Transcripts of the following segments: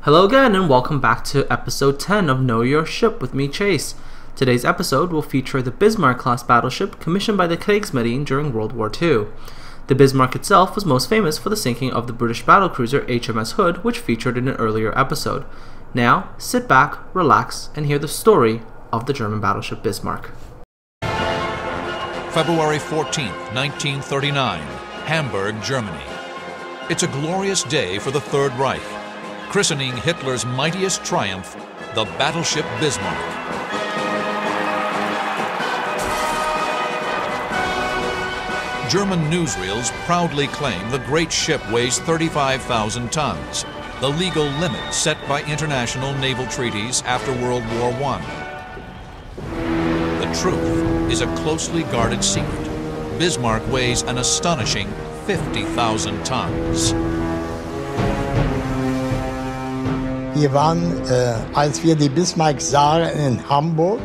Hello again and welcome back to episode 10 of Know Your Ship with me, Chase. Today's episode will feature the Bismarck Class Battleship commissioned by the Kreigsmarine during World War II. The Bismarck itself was most famous for the sinking of the British battlecruiser HMS Hood, which featured in an earlier episode. Now, sit back, relax, and hear the story of the German battleship Bismarck. February 14th, 1939, Hamburg, Germany. It's a glorious day for the Third Reich, christening Hitler's mightiest triumph, the battleship Bismarck. German newsreels proudly claim the great ship weighs 35,000 tons, the legal limit set by international naval treaties after World War I. The truth is a closely guarded secret. Bismarck weighs an astonishing 50,000 tons. Wir waren, als wir die Bismarck sahen in Hamburg.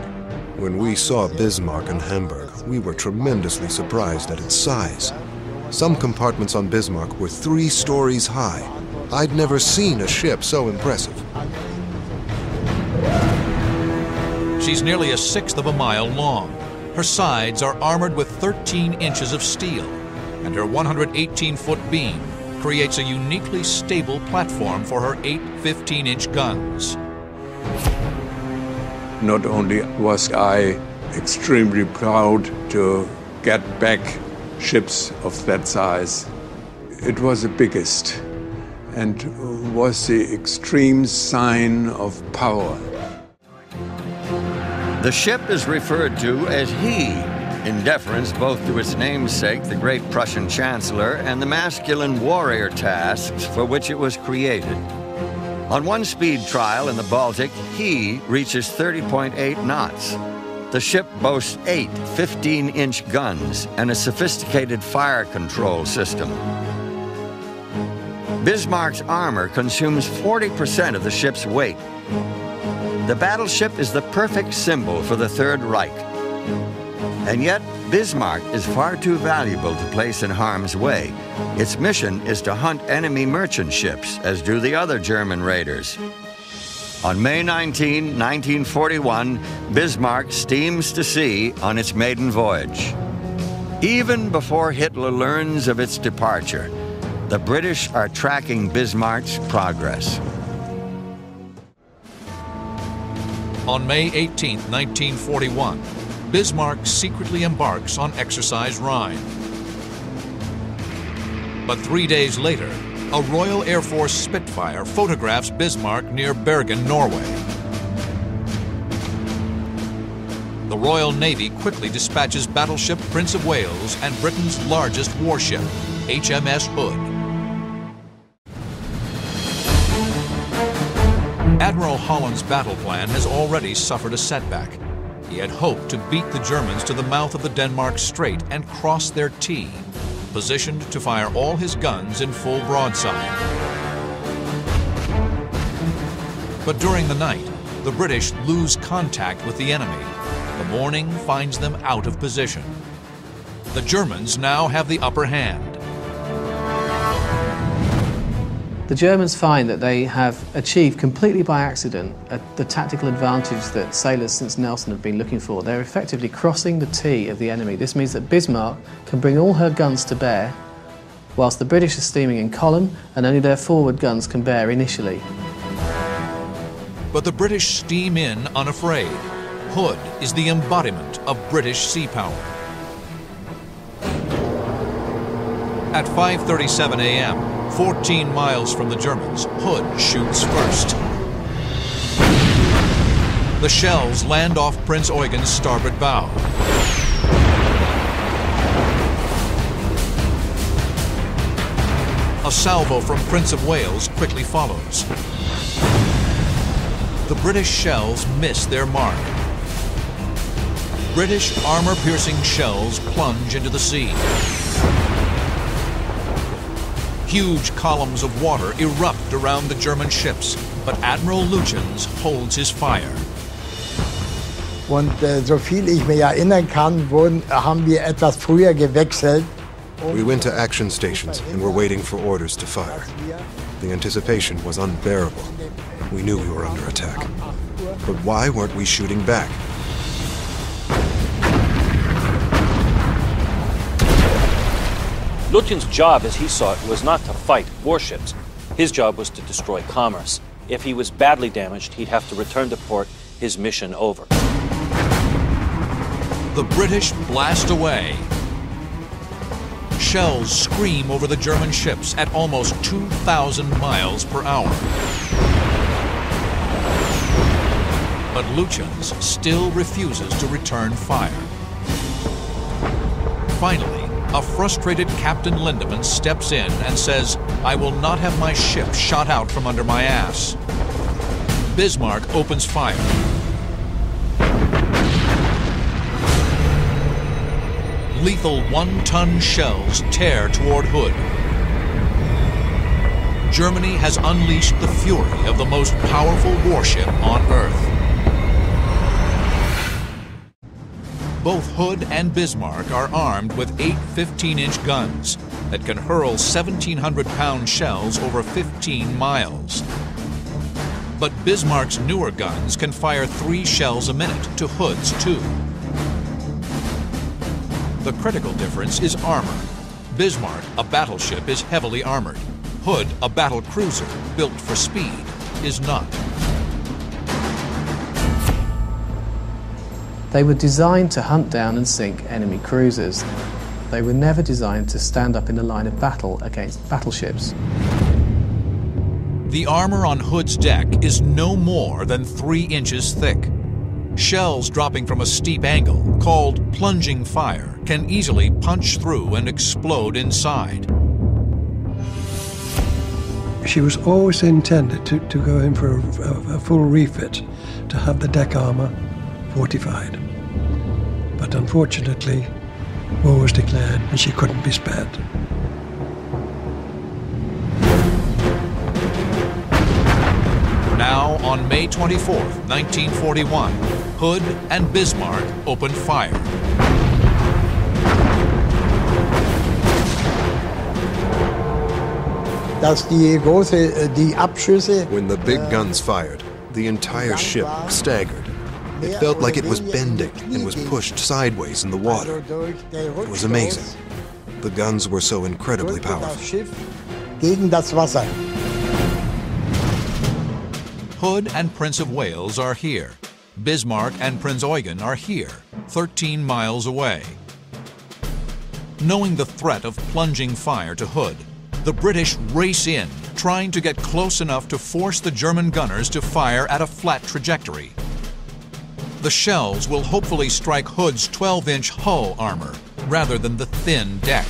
When we saw Bismarck in Hamburg, we were tremendously surprised at its size. Some compartments on Bismarck were 3 stories high. I'd never seen a ship so impressive. She's nearly a sixth of a mile long. Her sides are armored with 13 inches of steel, and her 118-foot beam creates a uniquely stable platform for her 8 15-inch guns. Not only was I extremely proud to get back ships of that size, it was the biggest and was the extreme sign of power. The ship is referred to as he, in deference both to its namesake, the great Prussian Chancellor, and the masculine warrior tasks for which it was created. On one speed trial in the Baltic, he reaches 30.8 knots. The ship boasts 8 15-inch guns and a sophisticated fire control system. Bismarck's armor consumes 40% of the ship's weight. The battleship is the perfect symbol for the Third Reich. And yet, Bismarck is far too valuable to place in harm's way. Its mission is to hunt enemy merchant ships, as do the other German raiders. On May 19, 1941, Bismarck steams to sea on its maiden voyage. Even before Hitler learns of its departure, the British are tracking Bismarck's progress. On May 18, 1941, Bismarck secretly embarks on Exercise Rhine. But 3 days later, a Royal Air Force Spitfire photographs Bismarck near Bergen, Norway. The Royal Navy quickly dispatches battleship Prince of Wales and Britain's largest warship, HMS Hood. Admiral Holland's battle plan has already suffered a setback. He had hoped to beat the Germans to the mouth of the Denmark Strait and cross their T, positioned to fire all his guns in full broadside. But during the night, the British lose contact with the enemy. The morning finds them out of position. The Germans now have the upper hand. The Germans find that they have achieved completely by accident the tactical advantage that sailors since Nelson have been looking for. They're effectively crossing the T of the enemy. This means that Bismarck can bring all her guns to bear, whilst the British are steaming in column and only their forward guns can bear initially. But the British steam in unafraid. Hood is the embodiment of British sea power. At 5:37 a.m., 14 miles from the Germans, Hood shoots first. The shells land off Prince Eugen's starboard bow. A salvo from Prince of Wales quickly follows. The British shells miss their mark. British armor-piercing shells plunge into the sea. Huge columns of water erupt around the German ships, but Admiral Lutyens holds his fire. Und so viel ich mich erinnern kann, haben wir etwas früher gewechselt. We went to action stations and were waiting for orders to fire. The anticipation was unbearable. We knew we were under attack. But why weren't we shooting back? Lutjen's job, as he saw it, was not to fight warships. His job was to destroy commerce. If he was badly damaged, he'd have to return to port, his mission over. The British blast away. Shells scream over the German ships at almost 2,000 miles per hour. But Lutjens still refuses to return fire. Finally, a frustrated Captain Lindemann steps in and says, "I will not have my ship shot out from under my ass." Bismarck opens fire. Lethal one-ton shells tear toward Hood. Germany has unleashed the fury of the most powerful warship on Earth. Both Hood and Bismarck are armed with 8 15-inch guns that can hurl 1,700-pound shells over 15 miles. But Bismarck's newer guns can fire 3 shells a minute to Hood's 2. The critical difference is armor. Bismarck, a battleship, is heavily armored. Hood, a battlecruiser built for speed, is not. They were designed to hunt down and sink enemy cruisers. They were never designed to stand up in a line of battle against battleships. The armor on Hood's deck is no more than 3 inches thick. Shells dropping from a steep angle, called plunging fire, can easily punch through and explode inside. She was always intended to go in for a full refit, to have the deck armor fortified. But unfortunately, war was declared and she couldn't be spared. Now, on May 24th, 1941, Hood and Bismarck opened fire. When the big guns fired, the entire ship staggered. It felt like it was bending and was pushed sideways in the water. It was amazing. The guns were so incredibly powerful. Hood and Prince of Wales are here. Bismarck and Prince Eugen are here, 13 miles away. Knowing the threat of plunging fire to Hood, the British race in, trying to get close enough to force the German gunners to fire at a flat trajectory. The shells will hopefully strike Hood's 12-inch hull armor rather than the thin deck.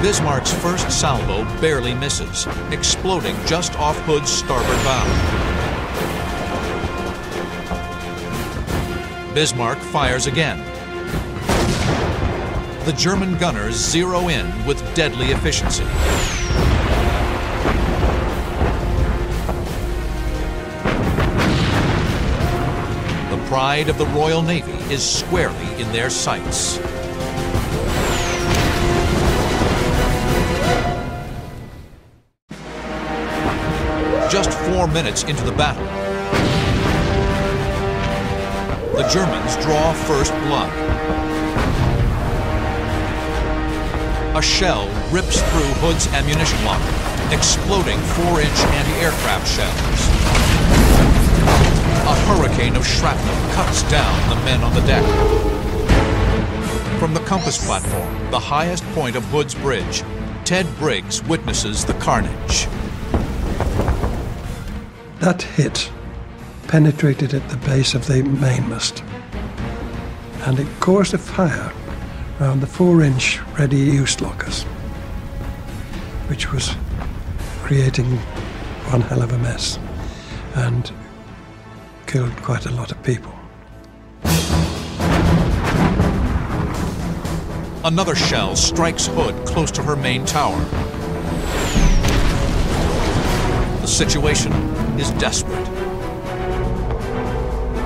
Bismarck's first salvo barely misses, exploding just off Hood's starboard bow. Bismarck fires again. The German gunners zero in with deadly efficiency. The pride of the Royal Navy is squarely in their sights. Just 4 minutes into the battle, the Germans draw first blood. A shell rips through Hood's ammunition locker, exploding 4-inch anti-aircraft shells. A hurricane of shrapnel cuts down the men on the deck. From the compass platform, the highest point of Hood's bridge, Ted Briggs witnesses the carnage. That hit penetrated at the base of the mainmast, and it caused a fire around the 4-inch ready-use lockers, which was creating one hell of a mess and killed quite a lot of people. Another shell strikes Hood close to her main tower. The situation is desperate.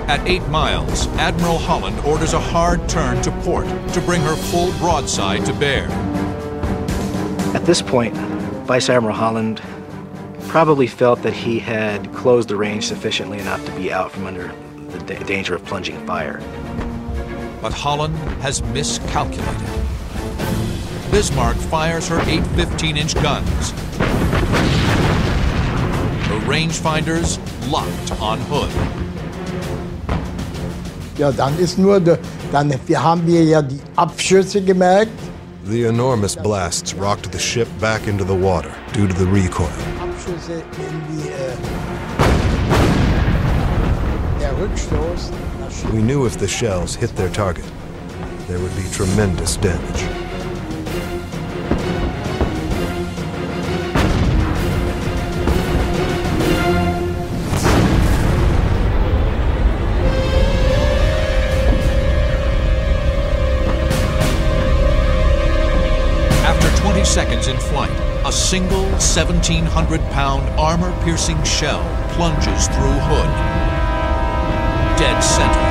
At 8 miles, Admiral Holland orders a hard turn to port to bring her full broadside to bear. At this point, Vice Admiral Holland probably felt that he had closed the range sufficiently enough to be out from under the danger of plunging fire. But Holland has miscalculated. Bismarck fires her 8 15-inch guns. Her rangefinders locked on Hood. Ja, dann ist nur, haben wir ja die Abschüsse gemerkt. The enormous blasts rocked the ship back into the water due to the recoil. Abschüsse in die, der Rückstoß. We knew if the shells hit their target, there would be tremendous damage. After 20 seconds in flight, a single 1,700-pound armor-piercing shell plunges through Hood. Dead center.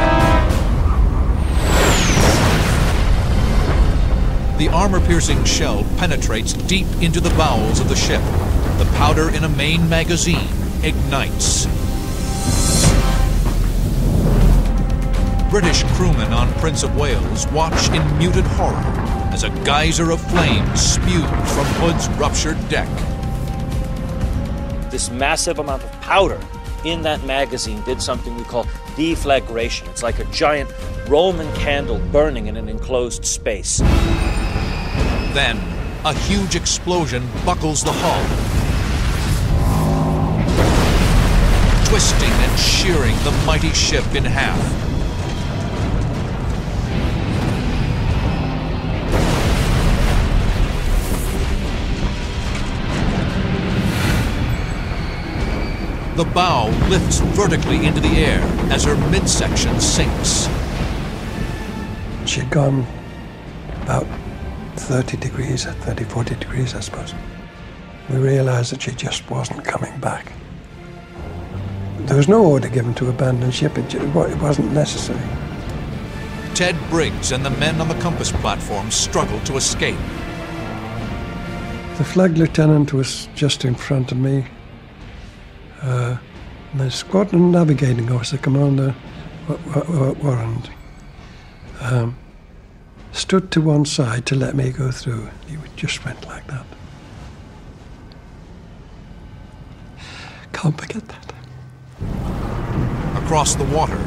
The armor-piercing shell penetrates deep into the bowels of the ship. The powder in a main magazine ignites. British crewmen on Prince of Wales watch in muted horror as a geyser of flames spews from Hood's ruptured deck. This massive amount of powder in that magazine did something we call deflagration. It's like a giant Roman candle burning in an enclosed space. Then, a huge explosion buckles the hull, twisting and shearing the mighty ship in half. The bow lifts vertically into the air as her midsection sinks. She'd gone about 30 degrees, 30, 40 degrees, I suppose. We realized that she just wasn't coming back. There was no order given to abandon ship. It wasn't necessary. Ted Briggs and the men on the compass platform struggled to escape. The flag lieutenant was just in front of me. The squadron navigating officer, Commander Warren, stood to one side to let me go through. He just went like that. Can't forget that. Across the water,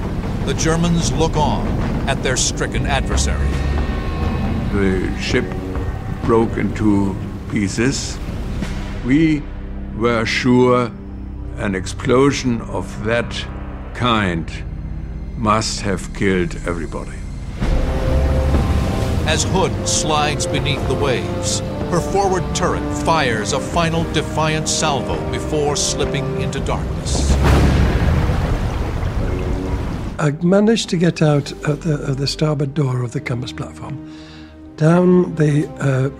the Germans look on at their stricken adversary. The ship broke into pieces. We were sure an explosion of that kind must have killed everybody. As Hood slides beneath the waves, her forward turret fires a final defiant salvo before slipping into darkness. I managed to get out of the starboard door of the compass platform, down the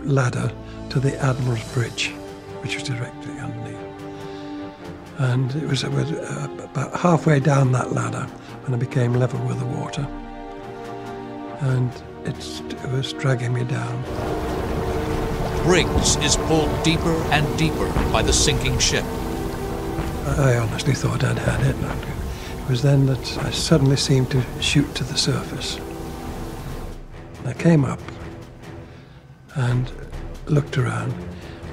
ladder to the Admirals bridge, which was directly underneath. And it was about halfway down that ladder when I became level with the water. And it was dragging me down. Briggs is pulled deeper and deeper by the sinking ship. I honestly thought I'd had it. It was then that I suddenly seemed to shoot to the surface. I came up and looked around,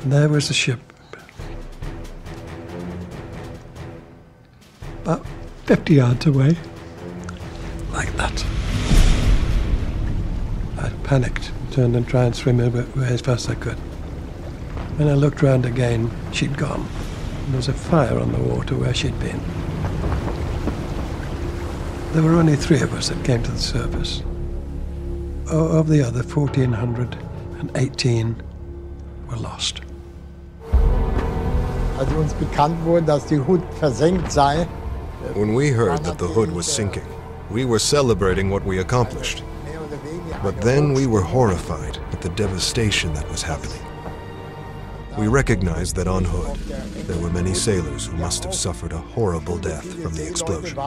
and there was the ship. About 50 yards away, like that. I panicked, turned and tried and swim away as fast as I could. When I looked round again, she'd gone. There was a fire on the water where she'd been. There were only 3 of us that came to the surface. Of the other 1,418 were lost. Als uns bekannt wurde, dass die Hood versenkt sei. When we heard that the Hood was sinking, we were celebrating what we accomplished. But then we were horrified at the devastation that was happening. We recognized that on Hood, there were many sailors who must have suffered a horrible death from the explosion.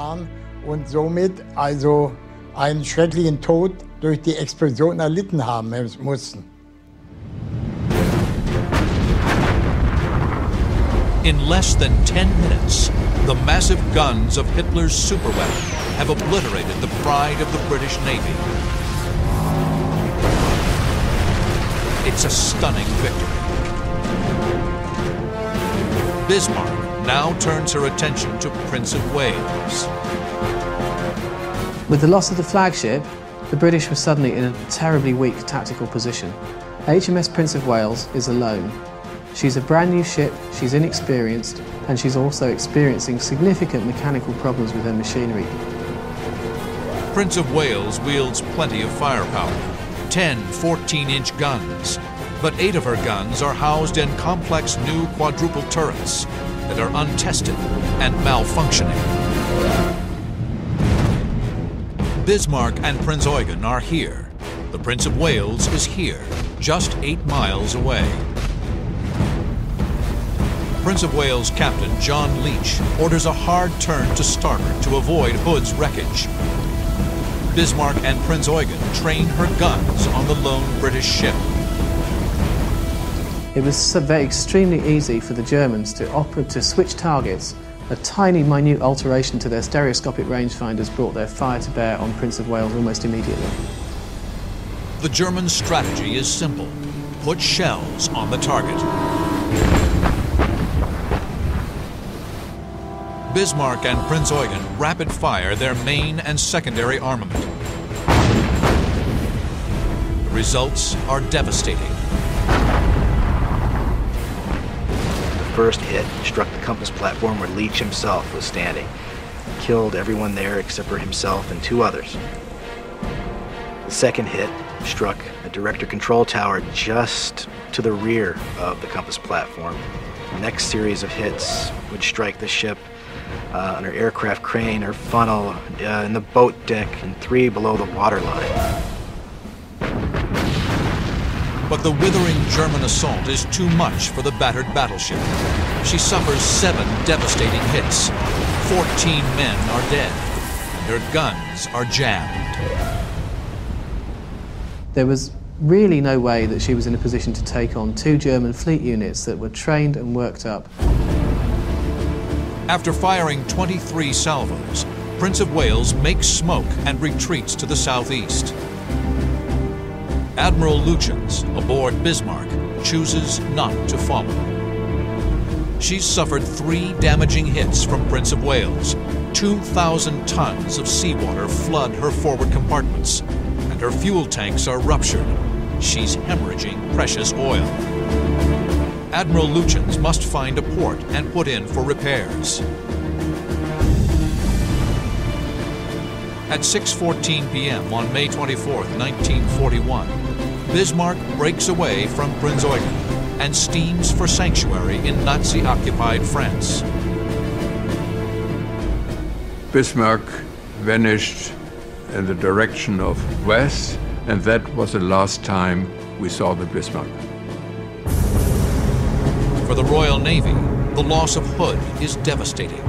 Und somit also einen schrecklichen Tod durch die Explosion erlitten haben mussten. In less than 10 minutes, the massive guns of Hitler's superweapon have obliterated the pride of the British Navy. It's a stunning victory. Bismarck now turns her attention to Prince of Wales. With the loss of the flagship, the British were suddenly in a terribly weak tactical position. HMS Prince of Wales is alone. She's a brand new ship, she's inexperienced, and she's also experiencing significant mechanical problems with her machinery. Prince of Wales wields plenty of firepower, 10 14-inch guns, but 8 of her guns are housed in complex new quadruple turrets that are untested and malfunctioning. Bismarck and Prince Eugen are here. The Prince of Wales is here, just 8 miles away. Prince of Wales Captain John Leach orders a hard turn to starboard to avoid Hood's wreckage. Bismarck and Prince Eugen train her guns on the lone British ship. It was extremely easy for the Germans to switch targets. A tiny, minute alteration to their stereoscopic rangefinders brought their fire to bear on Prince of Wales almost immediately. The German strategy is simple. Put shells on the target. Bismarck and Prince Eugen rapid-fire their main and secondary armament. The results are devastating. The first hit struck the compass platform where Leach himself was standing. Killed everyone there except for himself and 2 others. The second hit struck a director control tower just to the rear of the compass platform. The next series of hits would strike the ship on her aircraft crane, her funnel, in the boat deck, and 3 below the waterline. But the withering German assault is too much for the battered battleship. She suffers 7 devastating hits. 14 men are dead, and her guns are jammed. There was really no way that she was in a position to take on 2 German fleet units that were trained and worked up. After firing 23 salvos, Prince of Wales makes smoke and retreats to the southeast. Admiral Lutyens, aboard Bismarck, chooses not to follow. She's suffered 3 damaging hits from Prince of Wales. 2,000 tons of seawater flood her forward compartments, and her fuel tanks are ruptured. She's hemorrhaging precious oil. Admiral Lutyens must find a port and put in for repairs. At 6:14 p.m. on May 24, 1941, Bismarck breaks away from Prince Eugen and steams for sanctuary in Nazi-occupied France. Bismarck vanished in the direction of west, and that was the last time we saw the Bismarck. For the Royal Navy, the loss of Hood is devastating,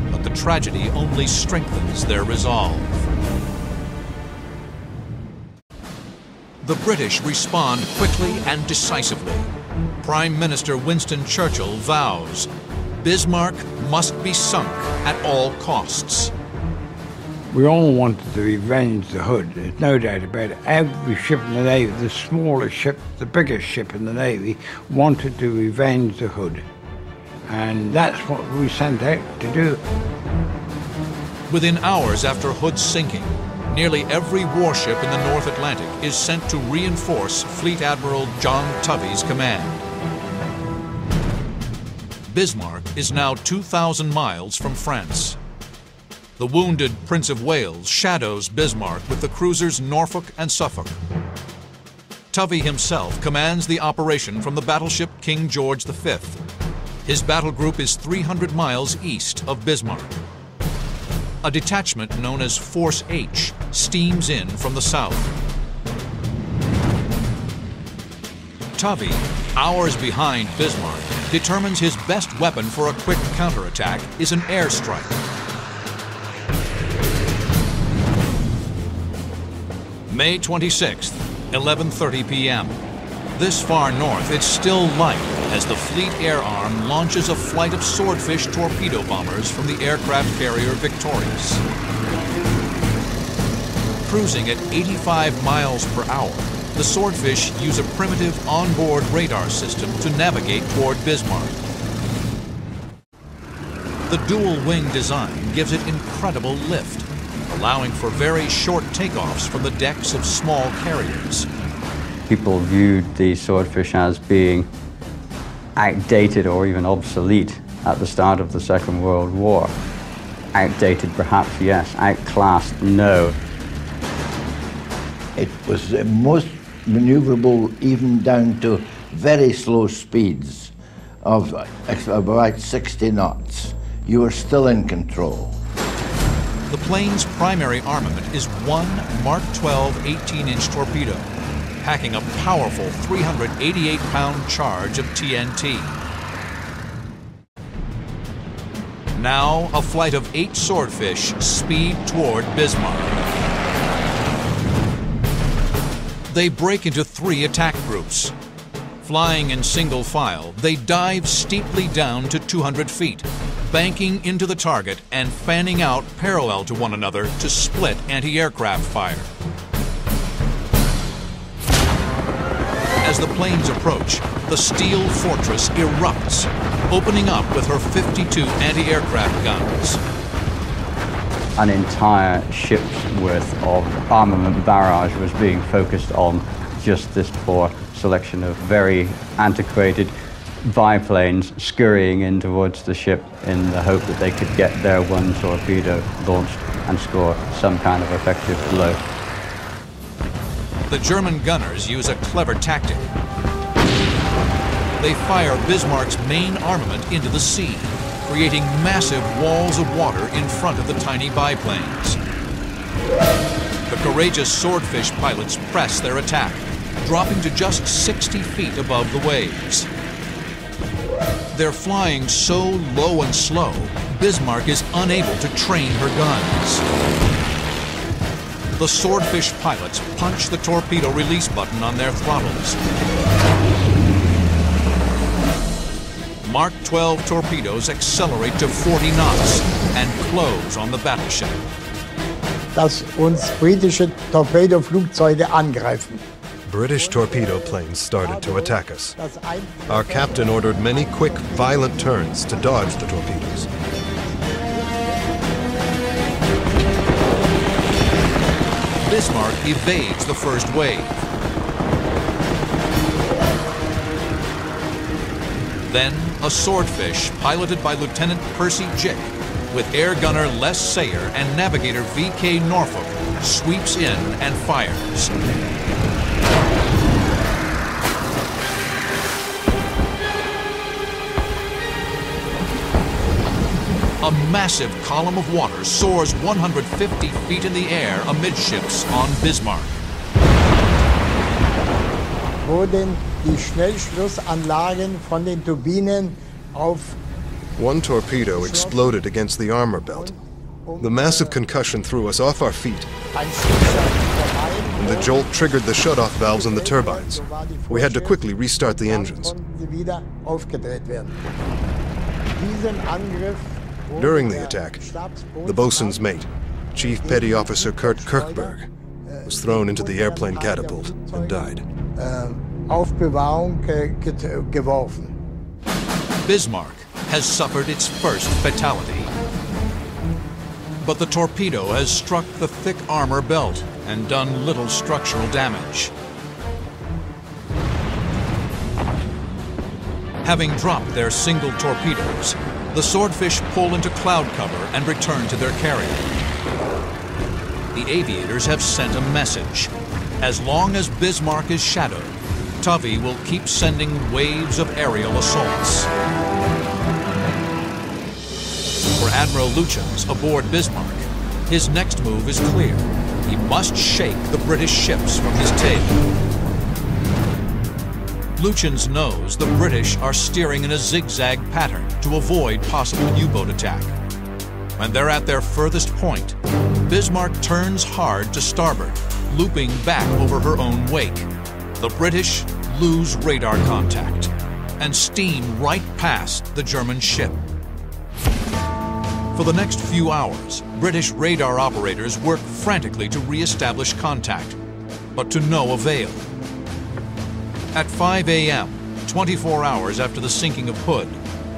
but the tragedy only strengthens their resolve. The British respond quickly and decisively. Prime Minister Winston Churchill vows Bismarck must be sunk at all costs. We all wanted to revenge the Hood, there's no doubt about it. Every ship in the Navy, the smallest ship, the biggest ship in the Navy, wanted to revenge the Hood. And that's what we sent out to do. Within hours after Hood's sinking, nearly every warship in the North Atlantic is sent to reinforce Fleet Admiral John Tovey's command. Bismarck is now 2,000 miles from France. The wounded Prince of Wales shadows Bismarck with the cruisers Norfolk and Suffolk. Tovey himself commands the operation from the battleship King George V. His battle group is 300 miles east of Bismarck. A detachment known as Force H steams in from the south. Tovey, hours behind Bismarck, determines his best weapon for a quick counterattack is an airstrike. May 26th, 11:30 p.m. This far north, it's still light, as the Fleet Air Arm launches a flight of Swordfish torpedo bombers from the aircraft carrier Victorious. Cruising at 85 miles per hour, the Swordfish use a primitive onboard radar system to navigate toward Bismarck. The dual-wing design gives it incredible lift, allowing for very short takeoffs from the decks of small carriers. People viewed the Swordfish as being outdated or even obsolete at the start of the Second World War. Outdated, perhaps, yes. Outclassed, no. It was most maneuverable even down to very slow speeds of about 60 knots. You were still in control. The plane's primary armament is one Mark 12 18-inch torpedo, packing a powerful 388-pound charge of TNT. Now, a flight of 8 Swordfish speed toward Bismarck. They break into 3 attack groups. Flying in single file, they dive steeply down to 200 feet, banking into the target and fanning out parallel to one another to split anti-aircraft fire. As the planes approach, the steel fortress erupts, opening up with her 52 anti-aircraft guns. An entire ship's worth of armament barrage was being focused on just this poor selection of very antiquated biplanes scurrying in towards the ship in the hope that they could get their one torpedo launched and score some kind of effective blow. The German gunners use a clever tactic. They fire Bismarck's main armament into the sea, creating massive walls of water in front of the tiny biplanes. The courageous Swordfish pilots press their attack, dropping to just 60 feet above the waves. They're flying so low and slow, Bismarck is unable to train her guns. The Swordfish pilots punch the torpedo release button on their throttles. Mark 12 torpedoes accelerate to 40 knots and close on the battleship. Dass uns britische Torpedoflugzeuge angreifen. British torpedo planes started to attack us. Our captain ordered many quick, violent turns to dodge the torpedoes. Bismarck evades the first wave. Then, a Swordfish piloted by Lieutenant Percy Jick, with air gunner Les Sayer and navigator V.K. Norfolk, sweeps in and fires. A massive column of water soars 150 feet in the air amidships on Bismarck. Wurden die Schnellschlussanlagen von den Turbinen auf. One torpedo exploded against the armor belt. The massive concussion threw us off our feet, and the jolt triggered the shutoff valves in the turbines. We had to quickly restart the engines. During the attack, the bosun's mate, Chief Petty Officer Kurt Kirkberg, was thrown into the airplane catapult and died. Bismarck has suffered its first fatality. But the torpedo has struck the thick armor belt and done little structural damage. Having dropped their single torpedoes, the Swordfish pull into cloud cover and return to their carrier. The aviators have sent a message. As long as Bismarck is shadowed, Tovey will keep sending waves of aerial assaults. For Admiral Lutyens aboard Bismarck, his next move is clear. He must shake the British ships from his tail. Lutyens knows the British are steering in a zigzag pattern to avoid possible U-boat attack. When they're at their furthest point, Bismarck turns hard to starboard, looping back over her own wake. The British lose radar contact. and steam right past the German ship. For the next few hours, British radar operators worked frantically to re-establish contact, but to no avail. At 5 a.m., 24 hours after the sinking of Hood,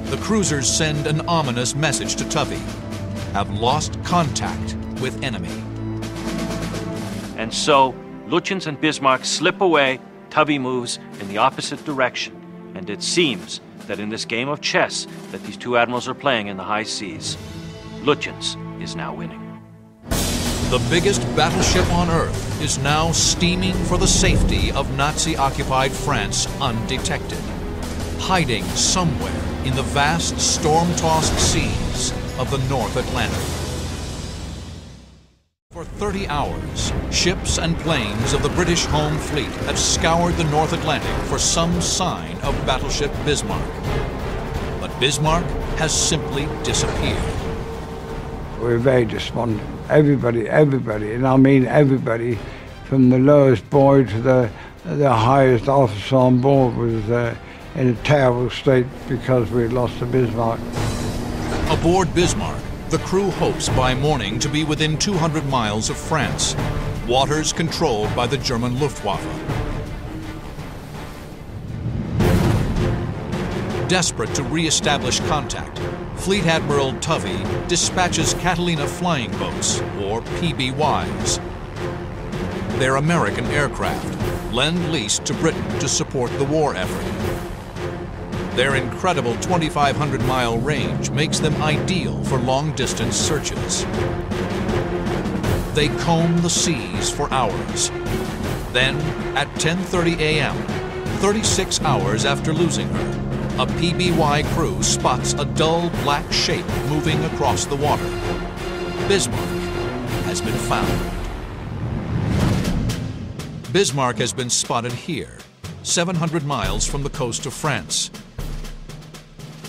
the cruisers send an ominous message to Tovey: have lost contact with enemy. And so, Lütjens and Bismarck slip away, Tovey moves in the opposite direction, and it seems that in this game of chess that these two admirals are playing in the high seas, Lütjens is now winning. The biggest battleship on Earth is now steaming for the safety of Nazi-occupied France undetected, hiding somewhere in the vast storm-tossed seas of the North Atlantic. For 30 hours, ships and planes of the British home fleet have scoured the North Atlantic for some sign of battleship Bismarck. But Bismarck has simply disappeared. We're very despondent. Everybody, and I mean everybody, from the lowest boy to the highest officer on board was in a terrible state because we lost the Bismarck. Aboard Bismarck, the crew hopes by morning to be within 200 miles of France, waters controlled by the German Luftwaffe. Desperate to re-establish contact, Fleet Admiral Tovey dispatches Catalina flying boats, or PBYs. They're American aircraft, lend-leased to Britain to support the war effort. Their incredible 2,500-mile range makes them ideal for long-distance searches. They comb the seas for hours. Then, at 10:30 a.m., 36 hours after losing her, a PBY crew spots a dull black shape moving across the water. Bismarck has been found. Bismarck has been spotted here, 700 miles from the coast of France.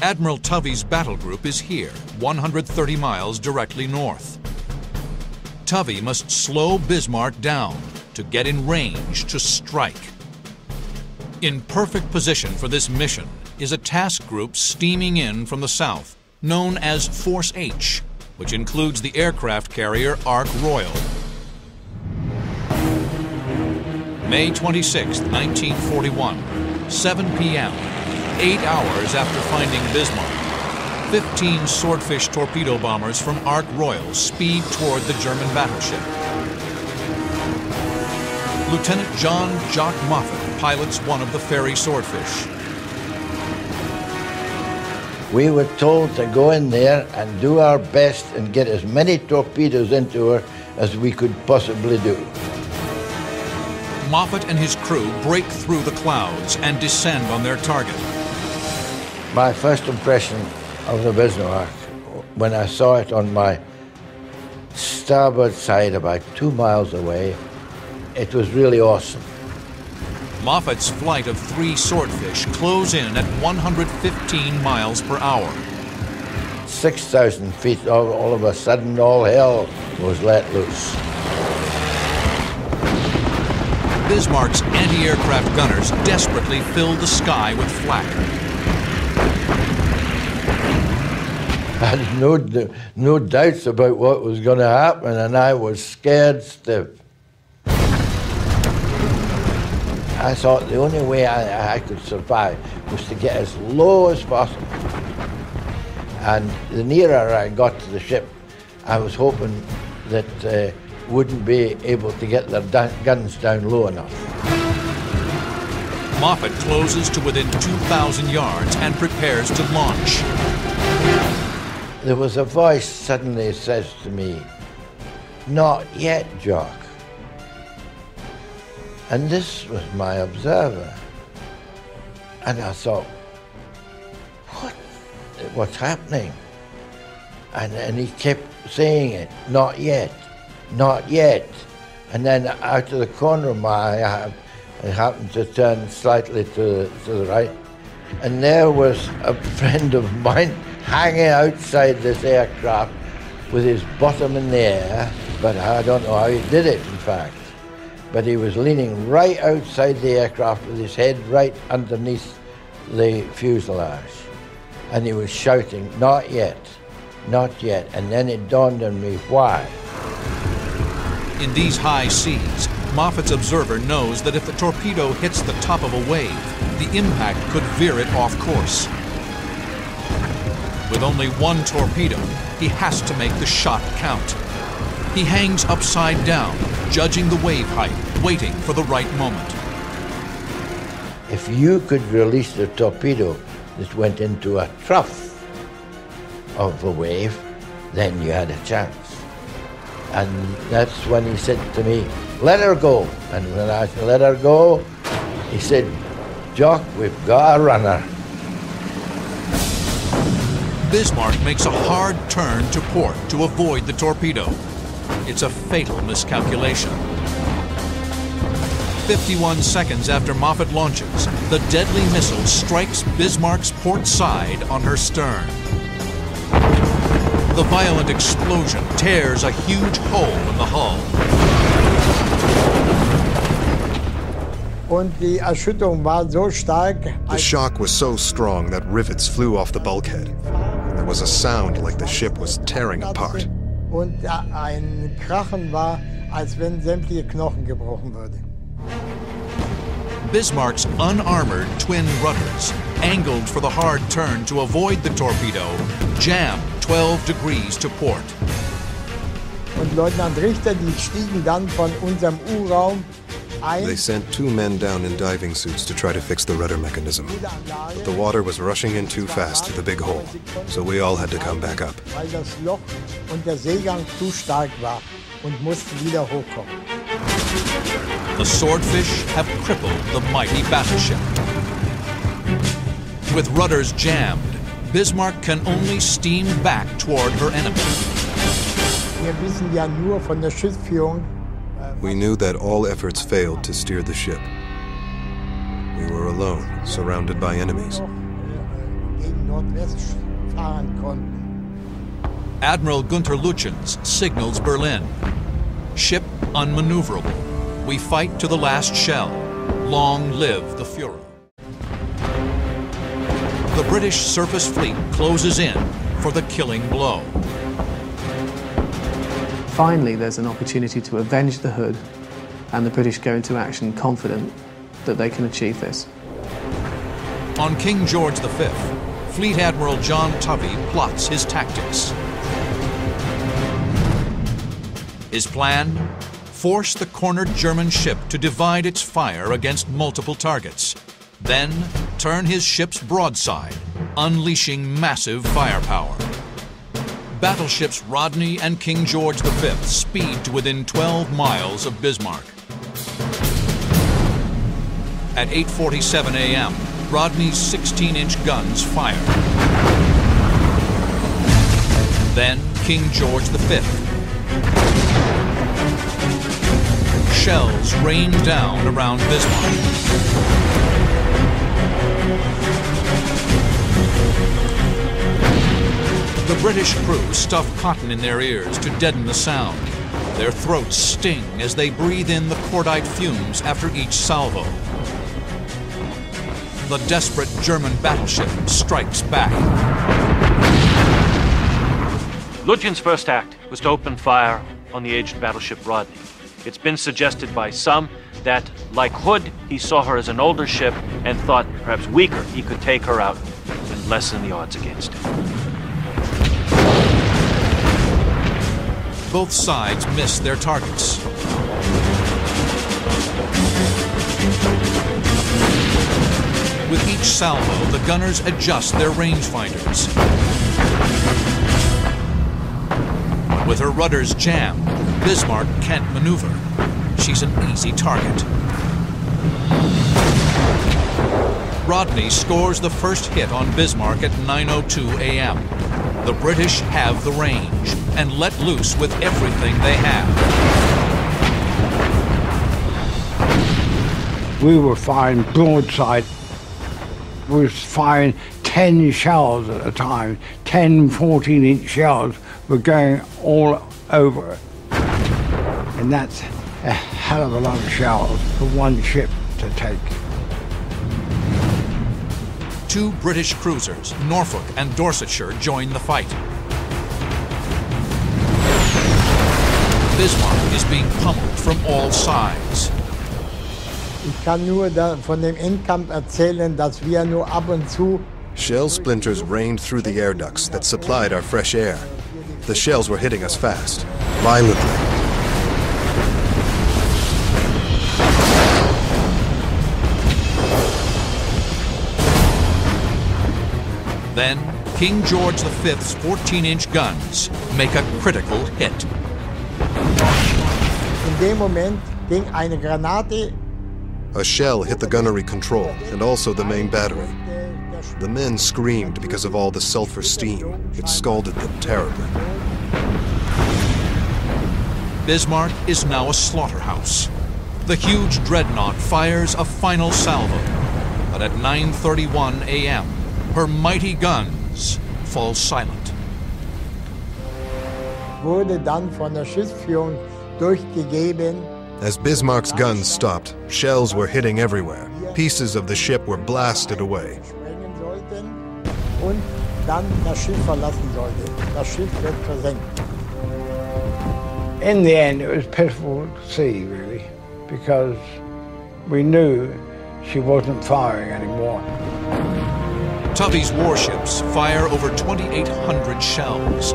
Admiral Tovey's battle group is here, 130 miles directly north. Tovey must slow Bismarck down to get in range to strike. In perfect position for this mission is a task group steaming in from the south, known as Force H, which includes the aircraft carrier Ark Royal. May 26, 1941, 7 p.m., 8 hours after finding Bismarck, 15 Swordfish torpedo bombers from Ark Royal speed toward the German battleship. Lieutenant John Jock Moffat pilots one of the ferry Swordfish. We were told to go in there and do our best and get as many torpedoes into her as we could possibly do. Moffat and his crew break through the clouds and descend on their target. My first impression of the Bismarck, when I saw it on my starboard side about 2 miles away, it was really awesome. Moffat's flight of 3 Swordfish close in at 115 miles per hour. 6,000 feet, all of a sudden, all hell was let loose. Bismarck's anti-aircraft gunners desperately filled the sky with flak. I had no doubts about what was going to happen, and I was scared stiff. I thought the only way I could survive was to get as low as possible. And the nearer I got to the ship, I was hoping that wouldn't be able to get their guns down low enough. Moffat closes to within 2,000 yards and prepares to launch. There was a voice suddenly says to me, "Not yet, Jock." And this was my observer. And I thought, what's happening? And he kept saying it, "Not yet, not yet." And then out of the corner of my eye, I happened to turn slightly to the right, and there was a friend of mine hanging outside this aircraft with his bottom in the air, but I don't know how he did it, in fact. But he was leaning right outside the aircraft with his head right underneath the fuselage. And he was shouting, "Not yet, not yet." And then it dawned on me why. In these high seas, Moffat's observer knows that if the torpedo hits the top of a wave, the impact could veer it off course. With only one torpedo, he has to make the shot count. He hangs upside down, judging the wave height, waiting for the right moment. If you could release the torpedo that went into a trough of a wave, then you had a chance. And that's when he said to me, "Let her go." And when I said, "Let her go," he said, "Jock, we've got a runner." Bismarck makes a hard turn to port to avoid the torpedo. It's a fatal miscalculation. 51 seconds after Moffat launches, the deadly missile strikes Bismarck's port side on her stern. The violent explosion tears a huge hole in the hull. The shock was so strong that rivets flew off the bulkhead. And there was a sound like the ship was tearing apart. Und ein Krachen war, als wenn sämtliche Knochen gebrochen würden. Bismarck's unarmored twin rudders, angled for the hard turn to avoid the torpedo, jammed 12 degrees to port. Und Leutnant Richter, die stiegen dann von unserem U-Raum ein. They sent 2 men down in diving suits to try to fix the rudder mechanism. But the water was rushing in too fast through the big hole, so we all had to come back up. Weil das Loch und der Seegang zu stark war und mussten wieder hochkommen. The Swordfish have crippled the mighty battleship. With rudders jammed, Bismarck can only steam back toward her enemy. Wir wissen ja nur von der Schiffsführung. We knew that all efforts failed to steer the ship. We were alone, surrounded by enemies. Gegen Nordwest fahren konnten. Admiral Gunther Lütjens signals Berlin. Ship unmaneuverable. We fight to the last shell. Long live the Führer. The British surface fleet closes in for the killing blow. Finally, there's an opportunity to avenge the Hood, and the British go into action confident that they can achieve this. On King George V, Fleet Admiral John Tovey plots his tactics. His plan? Force the cornered German ship to divide its fire against multiple targets. Then turn his ship's broadside, unleashing massive firepower. Battleships Rodney and King George V speed to within 12 miles of Bismarck. At 8:47 a.m., Rodney's 16-inch guns fire. Then King George V. Shells rain down around Bismarck. The British crew stuff cotton in their ears to deaden the sound. Their throats sting as they breathe in the cordite fumes after each salvo. The desperate German battleship strikes back. Lütjens' first act was to open fire on the aged battleship Rodney. It's been suggested by some that, like Hood, he saw her as an older ship and thought, perhaps weaker, he could take her out and lessen the odds against it. Both sides miss their targets. With each salvo, the gunners adjust their rangefinders. With her rudders jammed, Bismarck can't maneuver. She's an easy target. Rodney scores the first hit on Bismarck at 9:02 a.m. The British have the range and let loose with everything they have. We were firing broadside. We were firing 10 shells at a time. 10 14-inch shells were going all over. And that's a hell of a lot of shells for one ship to take. 2 British cruisers, Norfolk and Dorsetshire, join the fight. Bismarck is being pummeled from all sides. Ich kann nur von dem Endkampf erzählen, dass wir nur ab und zu Shell splinters rained through the air ducts that supplied our fresh air. The shells were hitting us fast, violently. Then, King George V's 14-inch guns make a critical hit. in dem Moment ging eine Granate. A shell hit the gunnery control and also the main battery. The men screamed because of all the sulfur steam. It scalded them terribly. Bismarck is now a slaughterhouse. The huge dreadnought fires a final salvo, but at 9:31 a.m., her mighty guns fall silent. Wurde dann von der Schiffsführung durchgegeben. As Bismarck's guns stopped, shells were hitting everywhere. Pieces of the ship were blasted away. Und dann das Schiff verlassen sollte. Das Schiff wird versenkt. In the end, it was pitiful to see, really, because we knew she wasn't firing anymore. Tubby's warships fire over 2,800 shells.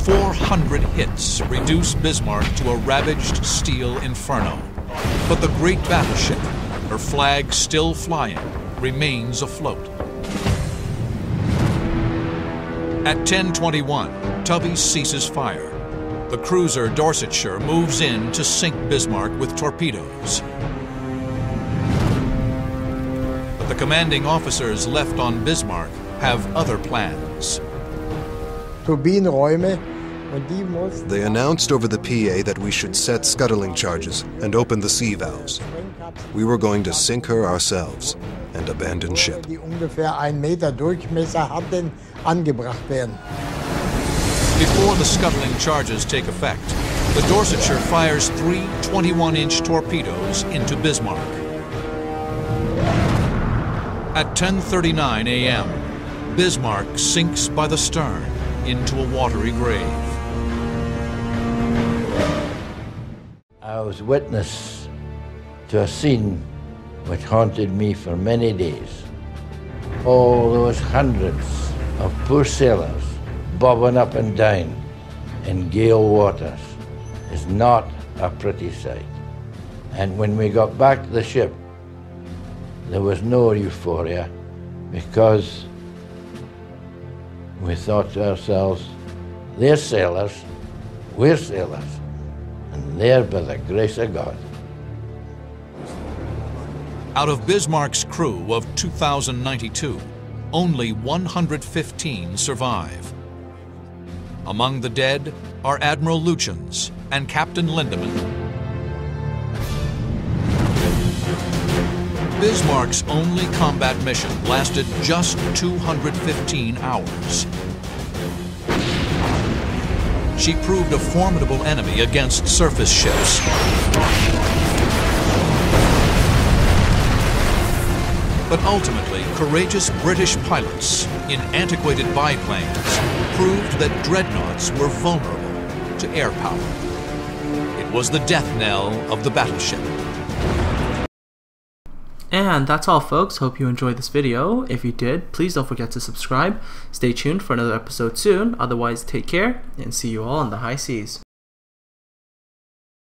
400 hits reduce Bismarck to a ravaged steel inferno. But the great battleship, her flag still flying, remains afloat. At 10:21, Tubby ceases fire. The cruiser Dorsetshire moves in to sink Bismarck with torpedoes. But the commanding officers left on Bismarck have other plans. Turbinenräume und die mussten. They announced over the PA that we should set scuttling charges and open the sea valves. We were going to sink her ourselves and abandon ship. Die ungefähr 1 Meter Durchmesser hatten, angebracht werden. Before the scuttling charges take effect, the Dorsetshire fires 3 21-inch torpedoes into Bismarck. At 10:39 a.m., Bismarck sinks by the stern into a watery grave. I was witness to a scene which haunted me for many days. Oh, those hundreds of poor sailors bobbing up and down in gale waters is not a pretty sight. And when we got back to the ship, there was no euphoria because we thought to ourselves, they're sailors, we're sailors, and they're by the grace of God. Out of Bismarck's crew of 2,092, only 115 survive. Among the dead are Admiral Lutyens and Captain Lindemann. Bismarck's only combat mission lasted just 215 hours. She proved a formidable enemy against surface ships. But ultimately, courageous British pilots in antiquated biplanes proved that dreadnoughts were vulnerable to air power. It was the death knell of the battleship. And that's all, folks. Hope you enjoyed this video. If you did, please don't forget to subscribe. Stay tuned for another episode soon. Otherwise, take care and see you all on the high seas.